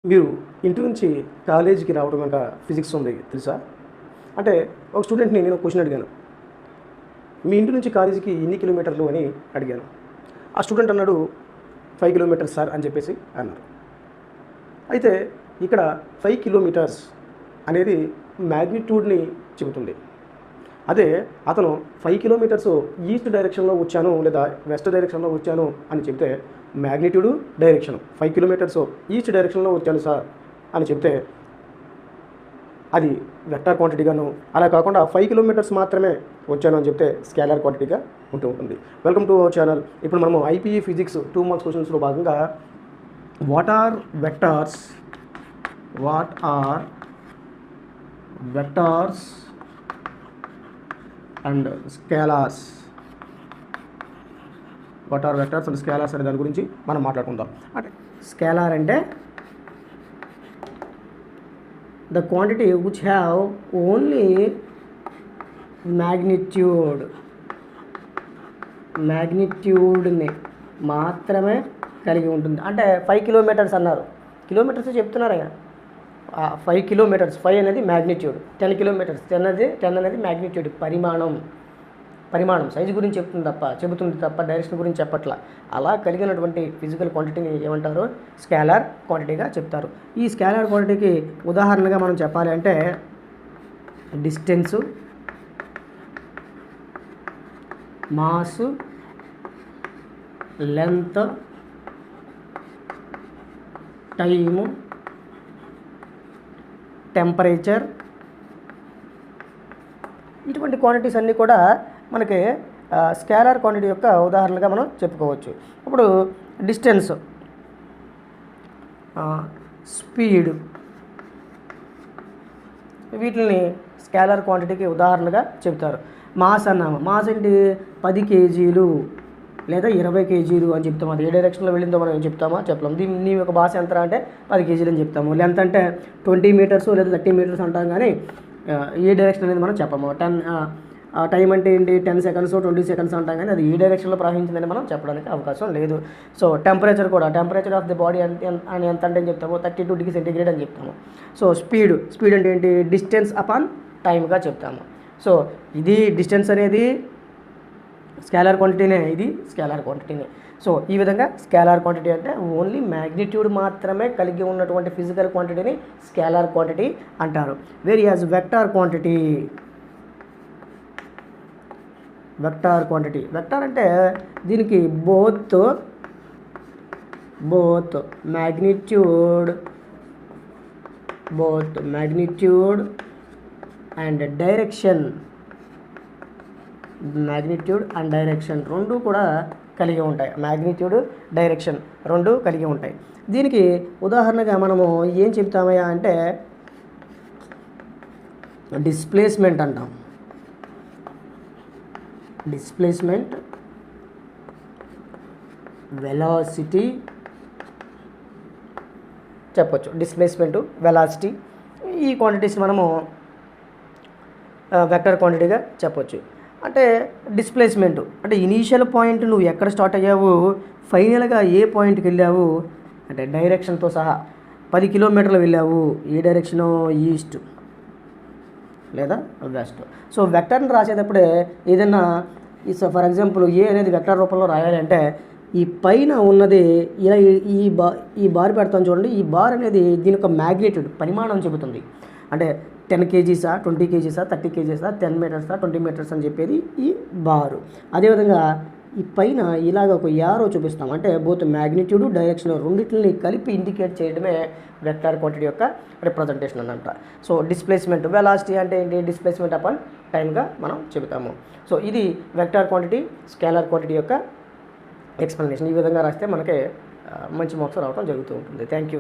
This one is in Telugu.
మీరు ఇంటి నుంచి కాలేజీకి రావడం వెనక ఫిజిక్స్ ఉంది తెలుసా? అంటే ఒక స్టూడెంట్ని నేను క్వశ్చన్ అడిగాను, మీ ఇంటి నుంచి కాలేజీకి ఎన్ని కిలోమీటర్లు అని అడిగాను. ఆ స్టూడెంట్ అన్నాడు 5 కిలోమీటర్స్ సార్ అని చెప్పేసి అన్నారు. అయితే ఇక్కడ 5 కిలోమీటర్స్ అనేది మ్యాగ్నిట్యూడ్ని చెబుతుంది. అదే అతను 5 కిలోమీటర్స్ ఈస్ట్ డైరెక్షన్లో వచ్చాను లేదా వెస్ట్ డైరెక్షన్లో వచ్చాను అని చెప్తే మ్యాగ్నిట్యూడ్ డైరెక్షన్ 5 కిలోమీటర్స్ ఈస్ట్ డైరెక్షన్లో వచ్చాను సార్ అని చెప్తే అది వెక్టార్ క్వాంటిటీగాను, అలా కాకుండా 5 కిలోమీటర్స్ మాత్రమే వచ్చాను అని చెప్తే స్కేలార్ క్వాంటిటీగా ఉంటుంది. Welcome to our channel. ఇప్పుడు మనము ఐపీఈ ఫిజిక్స్ 2 మార్క్స్ క్వశ్చన్స్లో భాగంగా what are vectors and scalars అనే దాని గురించి మనం మాట్లాడుకుందాం. అంటే స్కేలార్ అంటే the quantity which have only మ్యాగ్నిట్యూడ్ని మాత్రమే కలిగి ఉంటుంది. అంటే 5 కిలోమీటర్స్ అన్నారు, కిలోమీటర్స్ చెప్తున్నారు ఆయన. 5 కిలోమీటర్స్, 5 అనేది మ్యాగ్నిట్యూడ్, 10 కిలోమీటర్స్, 10 అనేది మ్యాగ్నిట్యూడ్, పరిమాణం సైజు గురించి చెబుతుంది తప్ప డైరెక్షన్ గురించి చెప్పట్లా. అలా కలిగినటువంటి ఫిజికల్ క్వాంటిటీని ఏమంటారు? స్కేలార్ క్వాంటిటీగా చెప్తారు. ఈ స్కేలార్ క్వాంటిటీకి ఉదాహరణగా మనం చెప్పాలి అంటే distance, mass, length, time, temperature, ఇటువంటి క్వాంటిటీస్ అన్నీ కూడా మనకి స్కేలార్ క్వాంటిటీ యొక్క ఉదాహరణగా మనం చెప్పుకోవచ్చు. ఇప్పుడు డిస్టెన్స్, స్పీడ్, వీటిని స్కేలార్ క్వాంటిటీకి ఉదాహరణగా చెప్తారు. మాస్ అన్నాము, మాస్ ఏంటి? 10 కేజీలు లేదా 20 కేజీలు అని చెప్తాము. అది ఏ డైరెక్షన్లో వెళ్ళిందో మనం ఏం చెప్తామో చెప్పలేము. దీని యొక్క భాష ఎంత అంటే 10 కేజీలు అని చెప్తాము. లెంత్ అంటే 20 మీటర్స్ లేదా 30 మీటర్స్ అంటాం, కానీ ఏ డైరెక్షన్ అనేది మనం చెప్పము. టైం అంటే ఏంటి? 10 సెకండ్స్ 20 సెకండ్స్ అంటాం, కానీ అది ఏ డైరెక్షన్లో ప్రవహించిందని మనం చెప్పడానికి అవకాశం లేదు. సో టెంపరేచర్ కూడా, టెంపరేచర్ ఆఫ్ ది బాడీ అని ఎంత అంటే ఏం చెప్తాము? 32 డిగ్రీ సెంటీగ్రేడ్ అని చెప్తాము. సో స్పీడ్ అంటే ఏంటి? డిస్టెన్స్ అపాన్ టైమ్గా చెప్తాము. సో ఇది డిస్టెన్స్ అనేది స్కేలార్ క్వాంటిటీనే, ఇది స్కేలార్ క్వాంటిటీనే. సో ఈ విధంగా స్కేలార్ క్వాంటిటీ అంటే ఓన్లీ మ్యాగ్నిట్యూడ్ మాత్రమే కలిగి ఉన్నటువంటి ఫిజికల్ క్వాంటిటీని స్కేలార్ క్వాంటిటీ అంటారు. వేరియాజ్ వెక్టార్ అంటే దీనికి బోత్ మ్యాగ్నిట్యూడ్ అండ్ డైరెక్షన్ రెండు కూడా కలిగి ఉంటాయి. మ్యాగ్నిట్యూడ్, డైరెక్షన్ రెండు కలిగి ఉంటాయి. దీనికి ఉదాహరణగా మనము ఏం చెప్తామయ్యా అంటే డిస్ప్లేస్మెంట్ అంటాం. డిస్ప్లేస్మెంట్, వెలాసిటీ చెప్పొచ్చు. డిస్ప్లేస్మెంట్, వెలాసిటీ, ఈ క్వాంటిటీస్ మనము వెక్టర్ క్వాంటిటీగా చెప్పొచ్చు. అంటే డిస్ప్లేస్మెంట్ అంటే ఇనీషియల్ పాయింట్ నువ్వు ఎక్కడ స్టార్ట్ అయ్యావు, ఫైనల్గా ఏ పాయింట్కి వెళ్ళావు అంటే డైరెక్షన్తో సహా 10 కిలోమీటర్లు వెళ్ళావు. ఏ డైరెక్షను? ఈస్ట్ లేదా వెస్ట్. సో వెక్టర్ని రాసేటప్పుడే ఏదైనా ఫర్ ఎగ్జాంపుల్ ఏ అనేది వెక్టర్ రూపంలో రాయాలి అంటే ఈ పైన ఉన్నది ఇలా ఈ బార్ పెడతాను చూడండి. ఈ బార్ అనేది దీని యొక్క మ్యాగ్నిట్యూడ్, పరిమాణం చెబుతుంది. అంటే 10 కేజీసా, 20 కేజీసా, 30 కేజీసా, 10 మీటర్సా, 20 మీటర్స్ అని చెప్పేది ఈ బారు. అదేవిధంగా ఈ పైన ఇలాగ ఒక యారో చూపిస్తాం. అంటే బోత్ మ్యాగ్నిట్యూడ్, డైరెక్షన్ రెండింటిని కలిపి ఇండికేట్ చేయడమే వెక్టార్ క్వాంటిటీ యొక్క రిప్రజెంటేషన్ అన్నమాట. సో డిస్ప్లేస్మెంట్, వెలాసిటీ అంటే ఏంటి? డిస్ప్లేస్మెంట్ అపాన్ టైమ్గా మనం చెబుతాము. సో ఇది వెక్టార్ క్వాంటిటీ, స్కేలార్ క్వాంటిటీ యొక్క ఎక్స్ప్లెనేషన్. ఈ విధంగా రాస్తే మనకి మంచి మార్క్స్ రావడం జరుగుతూ ఉంటుంది. Thank you.